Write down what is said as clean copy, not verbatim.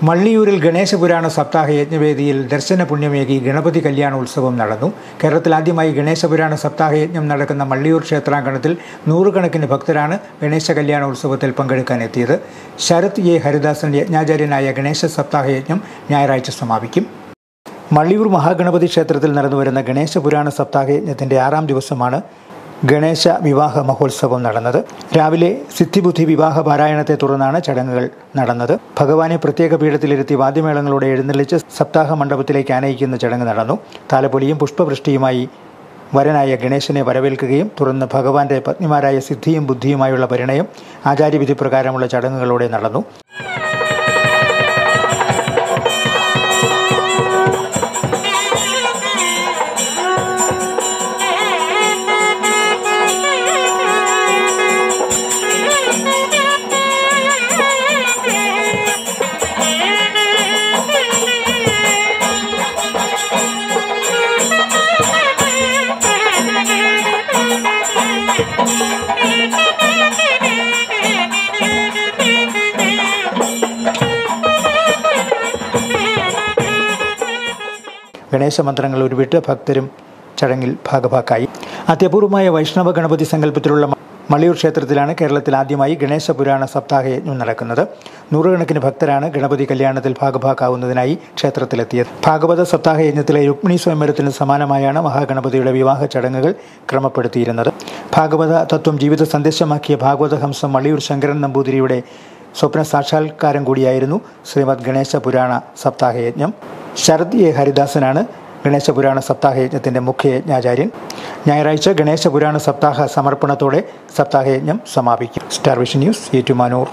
മള്ളിയൂരിൽ ഗണേശപുരാണ സപ്താഹ യജ്ഞവേദിയിൽ ദർശന പുണ്യമേകി ഗണപതി കല്യാണോത്സവം നടന്നു. കേരളത്തിൽ ആദ്യമായി ഗണേശപുരാണ സപ്താഹ യജ്ഞം നടക്കുന്ന മള്ളിയൂർ ക്ഷേത്രാങ്കണത്തിൽ നൂറുകണക്കിന് ഭക്തരാണ് ഗണേശ കല്യാണോത്സവത്തിൽ പങ്കെടുക്കാനെത്തിയത്. ശരത് എ ഹരിദാസൻ യജ്ഞാചാര്യനായ ഗണേശ സപ്താഹ യജ്ഞം ഞായറാഴ്ച സമാപിക്കും. മള്ളിയൂർ മഹാഗണപതി ക്ഷേത്രത്തിൽ നടന്നുവരുന്ന ഗണേശപുരാണ സപ്താഹ യജ്ഞത്തിൻ്റെ 6ാം ദിവസമാണ് ഗണേശ വിവാഹ മഹോത്സവം നടന്നത്. രാവിലെ സിദ്ധിബുദ്ധി വിവാഹ പാരായണത്തെ തുടർന്നാണ് ചടങ്ങുകൾ നടന്നത്. ഭഗവാനെ പ്രത്യേക പീഠത്തിലിരുത്തി വാദ്യമേളങ്ങളോടെ എഴുന്നള്ളിച്ച് സപ്താഹ മണ്ഡപത്തിലേക്ക് ആനയിക്കുന്ന ചടങ്ങ് നടന്നു. താലപ്പൊലിയും പുഷ്പവൃഷ്ടിയുമായി വരനായ ഗണേശനെ വരവേൽക്കുകയും തുടർന്ന് ഭഗവാന്റെ പത്നിമാരായ സിദ്ധിയും ബുദ്ധിയുമായുള്ള പരിണയം ആചാര്യവിധി പ്രകാരമുള്ള ചടങ്ങുകളോടെ നടന്നു. ഗണേശമന്ത്രങ്ങൾ ഉരുവിട്ട് ഭക്തരും ചടങ്ങിൽ ഭാഗഭാക്കായി. അത്യപൂർവമായ വൈഷ്ണവ ഗണപതി സങ്കല്പത്തിലുള്ള മള്ളിയൂർ ക്ഷേത്രത്തിലാണ് കേരളത്തിൽ ആദ്യമായി ഗണേശപുരാണ സപ്താഹ യജ്ഞം നടക്കുന്നത്. നൂറുകണക്കിന് ഭക്തരാണ് ഗണപതി കല്യാണത്തിൽ ഭാഗഭാക്കാവുന്നതിനായി ക്ഷേത്രത്തിലെത്തിയത്. ഭാഗവത സപ്താഹ യജ്ഞത്തിലെ രുക്മിണി സ്വയംവരത്തിന് സമാനമായാണ് മഹാഗണപതിയുടെ വിവാഹ ചടങ്ങുകൾ ക്രമപ്പെടുത്തിയിരുന്നത്. ഭാഗവത തത്വം ജീവിത സന്ദേശമാക്കിയ ഭാഗവതഹംസം മള്ളിയൂർ ശങ്കരൻ നമ്പൂതിരിയുടെ സ്വപ്ന സാക്ഷാത്കാരം കൂടിയായിരുന്നു ശ്രീമദ് ഗണേശപുരാണ സപ്താഹ യജ്ഞം. ശരത് എ ഹരിദാസനാണ് ഗണേശപുരാണ സപ്താഹ യജ്ഞത്തിൻ്റെ മുഖ്യ യജ്ഞാചാര്യൻ. ഞായറാഴ്ച ഗണേശപുരാണ സപ്താഹ സമർപ്പണത്തോടെ സപ്താഹ യജ്ഞം സമാപിക്കും. Star vision news, Ettumanoor.